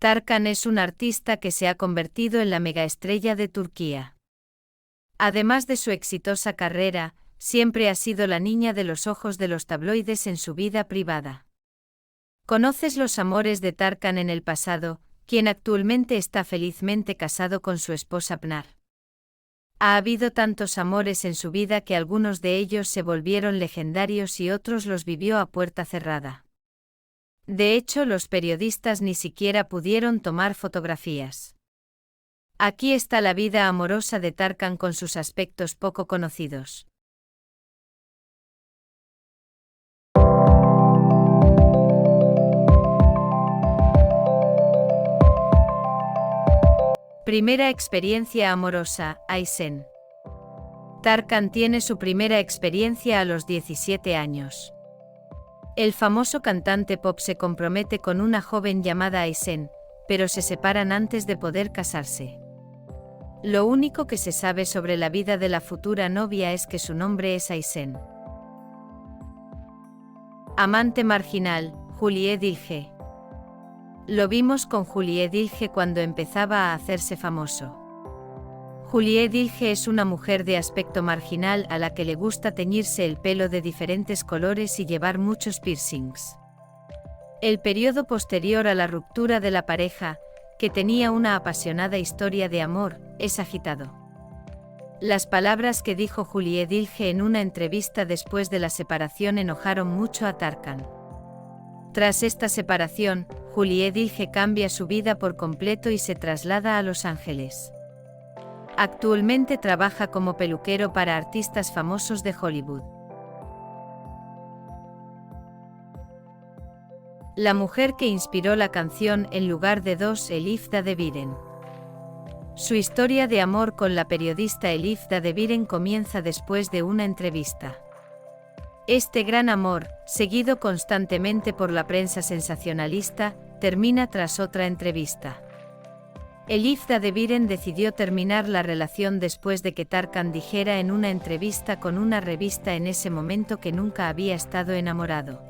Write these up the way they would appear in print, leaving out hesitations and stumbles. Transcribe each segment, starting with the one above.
Tarkan es un artista que se ha convertido en la megaestrella de Turquía. Además de su exitosa carrera, siempre ha sido la niña de los ojos de los tabloides en su vida privada. ¿Conoces los amores de Tarkan en el pasado, quien actualmente está felizmente casado con su esposa Pınar? Ha habido tantos amores en su vida que algunos de ellos se volvieron legendarios y otros los vivió a puerta cerrada. De hecho, los periodistas ni siquiera pudieron tomar fotografías. Aquí está la vida amorosa de Tarkan con sus aspectos poco conocidos. Primera experiencia amorosa, Aysen. Tarkan tiene su primera experiencia a los 17 años. El famoso cantante pop se compromete con una joven llamada Aysen, pero se separan antes de poder casarse. Lo único que se sabe sobre la vida de la futura novia es que su nombre es Aysen. Amante marginal, Julie Dilge. Lo vimos con Julie Dilge cuando empezaba a hacerse famoso. Julie Dilge es una mujer de aspecto marginal a la que le gusta teñirse el pelo de diferentes colores y llevar muchos piercings. El periodo posterior a la ruptura de la pareja, que tenía una apasionada historia de amor, es agitado. Las palabras que dijo Julie Dilge en una entrevista después de la separación enojaron mucho a Tarkan. Tras esta separación, Julie Dilge cambia su vida por completo y se traslada a Los Ángeles. Actualmente trabaja como peluquero para artistas famosos de Hollywood. La mujer que inspiró la canción En lugar de dos, Elif Dadebiren. Su historia de amor con la periodista Elif Dadebiren comienza después de una entrevista. Este gran amor, seguido constantemente por la prensa sensacionalista, termina tras otra entrevista. Elif Dadebiren decidió terminar la relación después de que Tarkan dijera en una entrevista con una revista en ese momento que nunca había estado enamorado.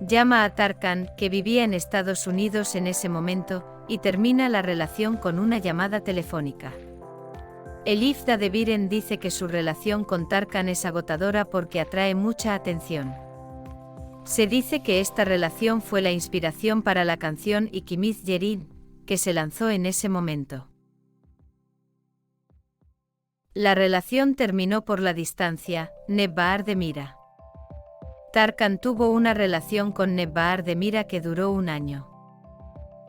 Llama a Tarkan, que vivía en Estados Unidos en ese momento, y termina la relación con una llamada telefónica. Elif Dadebiren dice que su relación con Tarkan es agotadora porque atrae mucha atención. Se dice que esta relación fue la inspiración para la canción İkimiz Yerin, que se lanzó en ese momento. La relación terminó por la distancia, Nebahar Demira. Tarkan tuvo una relación con Nebahar Demira que duró un año.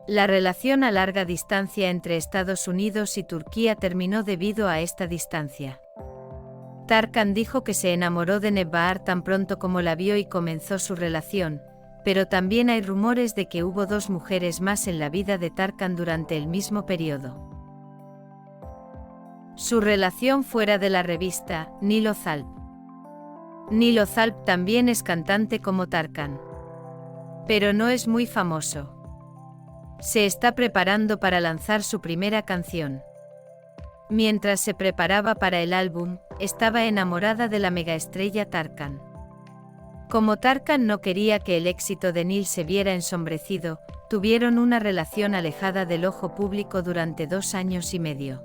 La relación a larga distancia entre Estados Unidos y Turquía terminó debido a esta distancia. Tarkan dijo que se enamoró de Nebahar tan pronto como la vio y comenzó su relación, pero también hay rumores de que hubo dos mujeres más en la vida de Tarkan durante el mismo periodo. Su relación fuera de la revista, Nilo Zalp. Nilo Zalp también es cantante como Tarkan. Pero no es muy famoso. Se está preparando para lanzar su primera canción. Mientras se preparaba para el álbum, estaba enamorada de la megaestrella Tarkan. Como Tarkan no quería que el éxito de Nil se viera ensombrecido, tuvieron una relación alejada del ojo público durante 2 años y medio.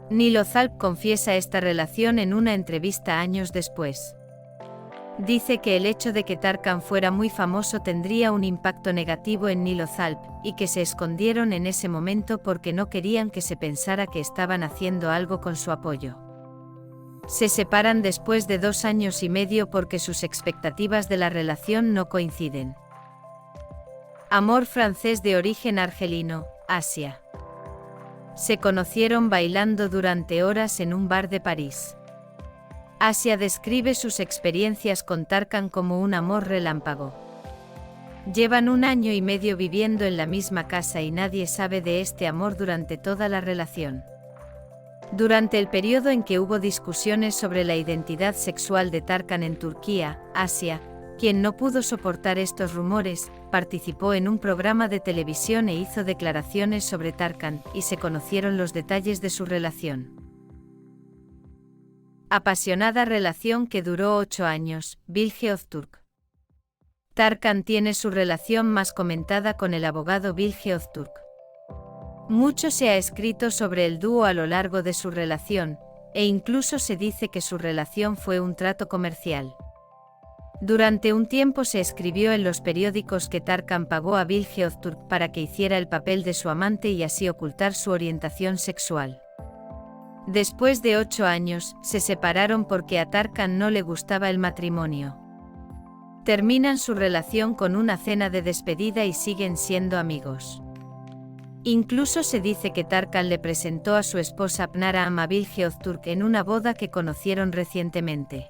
Nilo Zalp confiesa esta relación en una entrevista años después. Dice que el hecho de que Tarkan fuera muy famoso tendría un impacto negativo en Nilo Zalp, y que se escondieron en ese momento porque no querían que se pensara que estaban haciendo algo con su apoyo. Se separan después de 2 años y medio porque sus expectativas de la relación no coinciden. Amor francés de origen argelino, Asia. Se conocieron bailando durante horas en un bar de París. Asia describe sus experiencias con Tarkan como un amor relámpago. Llevan 1 año y medio viviendo en la misma casa y nadie sabe de este amor durante toda la relación. Durante el periodo en que hubo discusiones sobre la identidad sexual de Tarkan en Turquía, Asia, quien no pudo soportar estos rumores, participó en un programa de televisión e hizo declaraciones sobre Tarkan, y se conocieron los detalles de su relación. Apasionada relación que duró 8 años, Bilge Öztürk. Tarkan tiene su relación más comentada con el abogado Bilge Öztürk. Mucho se ha escrito sobre el dúo a lo largo de su relación, e incluso se dice que su relación fue un trato comercial. Durante un tiempo se escribió en los periódicos que Tarkan pagó a Bilge Öztürk para que hiciera el papel de su amante y así ocultar su orientación sexual. Después de 8 años, se separaron porque a Tarkan no le gustaba el matrimonio. Terminan su relación con una cena de despedida y siguen siendo amigos. Incluso se dice que Tarkan le presentó a su esposa Pınar'a a Bilge Öztürk en una boda que conocieron recientemente.